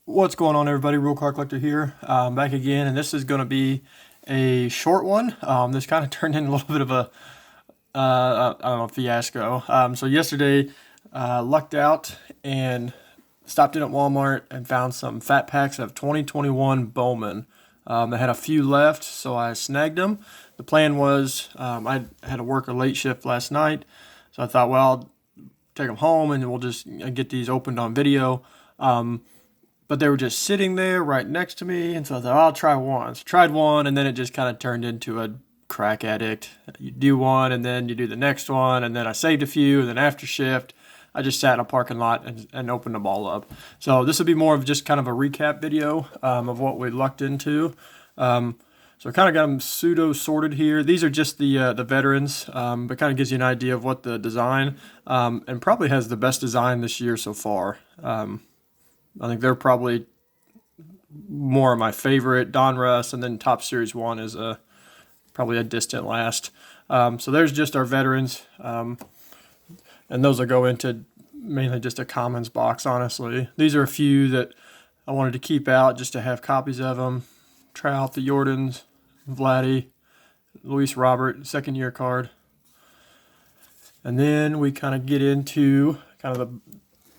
What's going on, everybody? Real Car Collector here, back again, and this is going to be a short one. This kind of turned into a little bit of a, I don't know, fiasco. So yesterday, lucked out and stopped in at Walmart and found some fat packs of 2021 Bowman. They had a few left, so I snagged them. The plan was, I had to work a late shift last night, so I thought, well, I'll take them home and we'll just get these opened on video. But they were just sitting there right next to me, and so I thought, I'll try one. So I tried one, and then it just kind of turned into a crack addict. You do one, and then you do the next one, and then I saved a few, and then after shift, I just sat in a parking lot and opened them all up. So this would be more of just kind of a recap video of what we lucked into. So I kind of got them pseudo sorted here. These are just the veterans, but kind of gives you an idea of what the design, and probably has the best design this year so far. I think they're probably more of my favorite. Donruss and then Top Series 1 is probably a distant last. So there's just our veterans, and those will go into mainly just a commons box, honestly. These are a few that I wanted to keep out just to have copies of them. Try out the Jordans, Vladdy, Luis Robert, second year card. And then we kind of get into kind of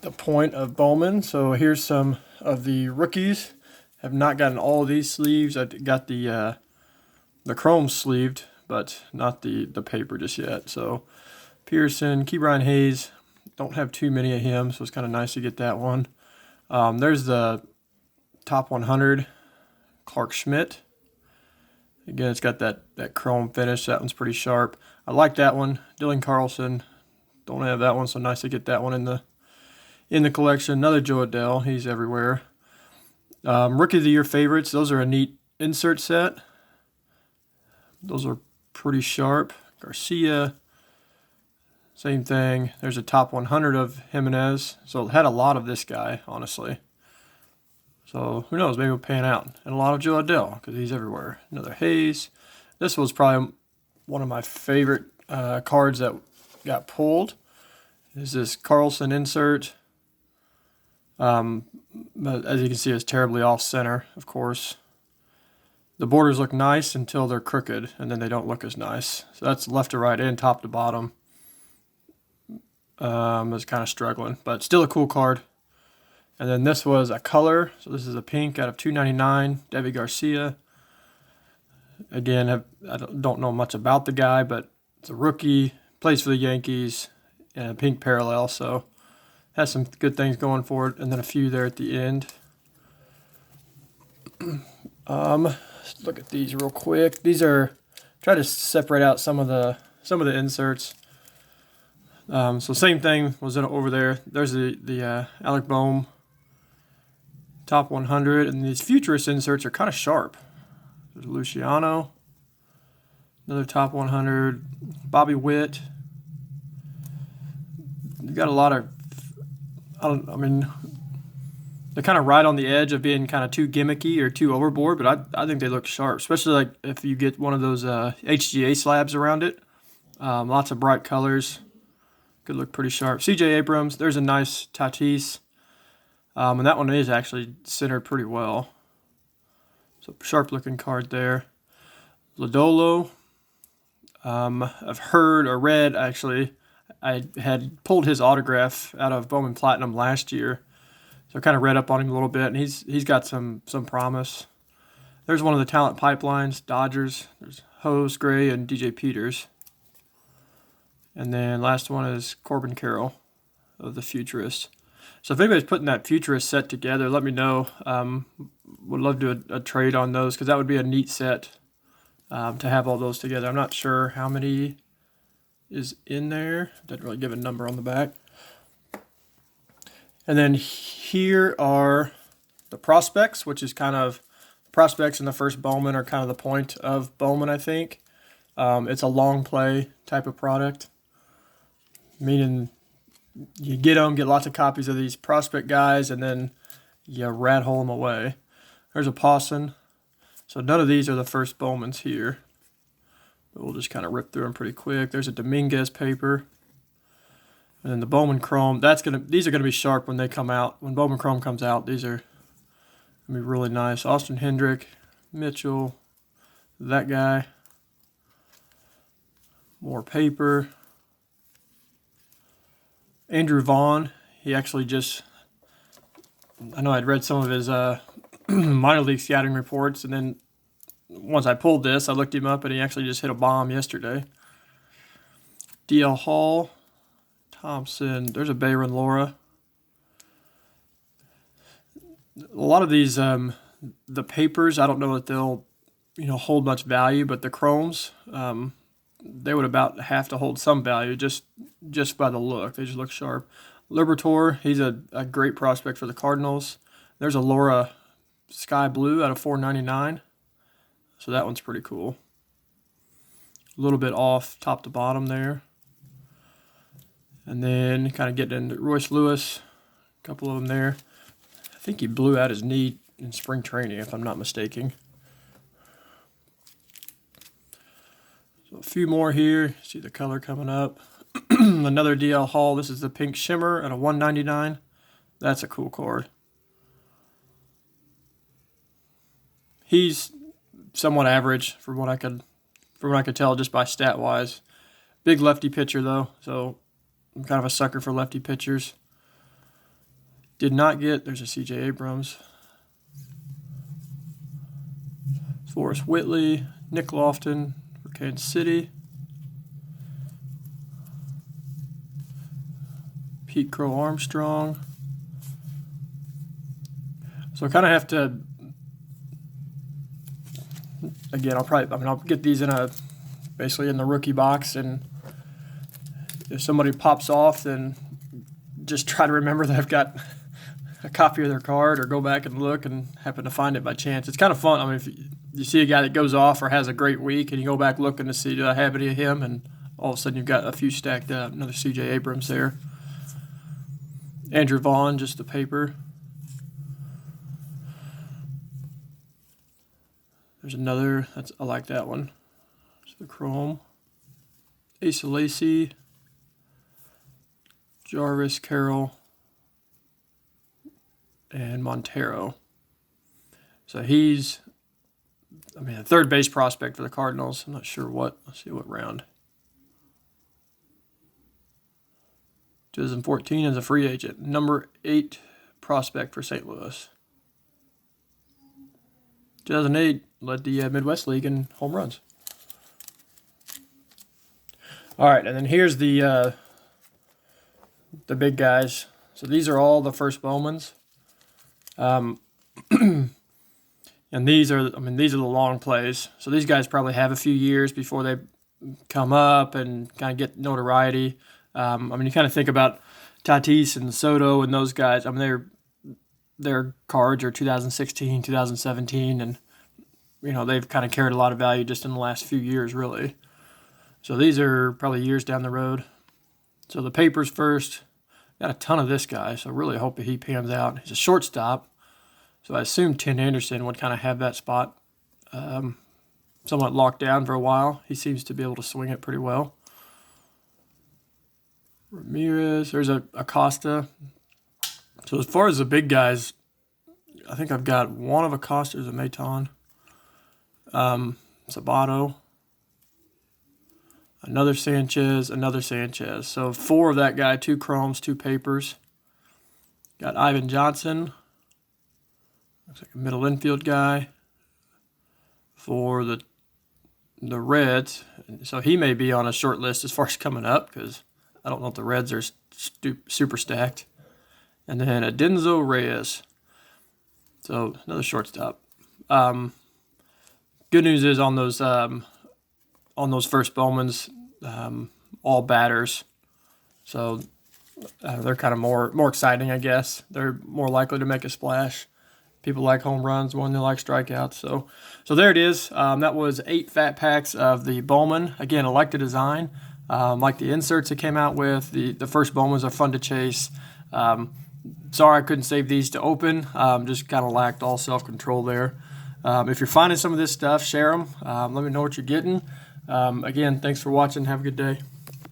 the point of Bowman. So here's some of the rookies. Have not gotten all of these sleeves. I got the chrome sleeved, but not the paper just yet. So Pearson, Ke'Bryan Hayes, don't have too many of him, so it's kind of nice to get that one. There's the top 100, Clark Schmidt. Again, it's got that chrome finish. That one's pretty sharp. I like that one. Dylan Carlson, don't have that one, so nice to get that one in the collection. Another Joe Adell, he's everywhere. Rookie of the Year favorites, those are a neat insert set. Those are pretty sharp. Garcia, same thing. There's a top 100 of Jimenez. So it had a lot of this guy, honestly. So who knows, maybe we'll pan out. And a lot of Joe Adell, because he's everywhere. Another Hayes. This was probably one of my favorite cards that got pulled. Is this Carlson insert. But as you can see, it's terribly off center, of course. The borders look nice until they're crooked, and then they don't look as nice. So that's left to right and top to bottom. It's kind of struggling, but still a cool card. And then this was a color. So this is a pink out of 299, Debbie Garcia. Again, I don't know much about the guy, but it's a rookie, plays for the Yankees, and a pink parallel, so has some good things going for it, and then a few there at the end. Let's look at these real quick. These are, try to separate out some of the inserts. So same thing was over there. There's the Alec Bohm top 100, and these futurist inserts are kind of sharp. There's Luciano, another top 100, Bobby Witt. You got a lot of, I mean, they're kind of right on the edge of being kind of too gimmicky or too overboard, but I think they look sharp, especially like if you get one of those HGA slabs around it. Lots of bright colors. Could look pretty sharp. CJ Abrams, there's a nice Tatis. And that one is actually centered pretty well. So sharp looking card there. Lodolo. I've heard or read, actually, I had pulled his autograph out of Bowman Platinum last year. So I kind of read up on him a little bit, and he's got some promise. There's one of the talent pipelines, Dodgers. There's Hose, Gray, and DJ Peters. And then last one is Corbin Carroll of the Futurist. So if anybody's putting that Futurist set together, let me know. Would love to do a trade on those, because that would be a neat set to have all those together. I'm not sure how many is in there. Doesn't really give a number on the back. And then here are the prospects, which is kind of, prospects in the first Bowman are kind of the point of Bowman, I think. It's a long play type of product, meaning you get lots of copies of these prospect guys, and then you rat hole them away. There's a Pawson. So none of these are the first Bowmans here. But we'll just kind of rip through them pretty quick. There's a Dominguez paper. And then the Bowman Chrome. These are gonna be sharp when they come out. When Bowman Chrome comes out, these are gonna be really nice. Austin Hendrick, Mitchell, that guy. More paper. Andrew Vaughn, he actually just, I know I'd read some of his minor league scouting reports, and then once I pulled this, I looked him up, and he actually just hit a bomb yesterday. DL Hall, Thompson, there's a Bayron Laura. A lot of these, the papers, I don't know that they'll, hold much value, but the chromes, they would about have to hold some value just by the look. They just look sharp. Liberatore, he's a great prospect for the Cardinals. There's a Laura Sky Blue out of 499. So that one's pretty cool. A little bit off top to bottom there. And then kind of getting into Royce Lewis, a couple of them there. I think he blew out his knee in spring training, if I'm not mistaken. So a few more here. See the color coming up. Another DL Hall. This is the Pink Shimmer at a 199. That's a cool card. He's somewhat average from what I could tell just by stat wise. Big lefty pitcher though, so I'm kind of a sucker for lefty pitchers. Did not get, there's a CJ Abrams. Forrest Whitley, Nick Lofton for Kansas City. Pete Crow Armstrong. So I kind of have to, again, I'll get these basically in the rookie box, and if somebody pops off, then just try to remember that I've got a copy of their card, or go back and look and happen to find it by chance. It's kind of fun. I mean, if you see a guy that goes off or has a great week, and you go back looking to see, do I have any of him, and all of a sudden you've got a few stacked up. Another CJ Abrams there. Andrew Vaughn, just the paper. There's another, I like that one. It's the chrome. Asa Lacy, Jarvis, Carroll, and Montero. So he's, a third base prospect for the Cardinals. I'm not sure what. Let's see what round. 2014 as a free agent. Number 8 prospect for St. Louis. 2008 led the Midwest League in home runs. All right, and then here's the big guys. So these are all the first Bowmans. And these are the long plays. So these guys probably have a few years before they come up and kind of get notoriety. You kind of think about Tatis and Soto and those guys. Their cards are 2016, 2017, and they've kind of carried a lot of value just in the last few years, really. So these are probably years down the road. So the papers first. Got a ton of this guy, so really hope that he pans out. He's a shortstop, so I assume Tim Anderson would kind of have that spot somewhat locked down for a while. He seems to be able to swing it pretty well. Ramirez, there's a Acosta. So as far as the big guys, I think I've got one of Acosta's a Maton. Sabato. Another Sanchez. So 4 of that guy, 2 chromes, 2 papers. Got Ivan Johnson. Looks like a middle infield guy for the Reds. So he may be on a short list as far as coming up, because I don't know if the Reds are super stacked. And then Adenzo Reyes. So another shortstop. Good news is on those first Bowmans, all batters. So they're kind of more exciting, I guess. They're more likely to make a splash. People like home runs, one they like strikeouts. So there it is. That was 8 fat packs of the Bowman. Again, I like the design. Like the inserts it came out with. The first Bowmans are fun to chase. Sorry I couldn't save these to open. Just kind of lacked all self-control there. If you're finding some of this stuff, share them. Let me know what you're getting. Again, thanks for watching. Have a good day.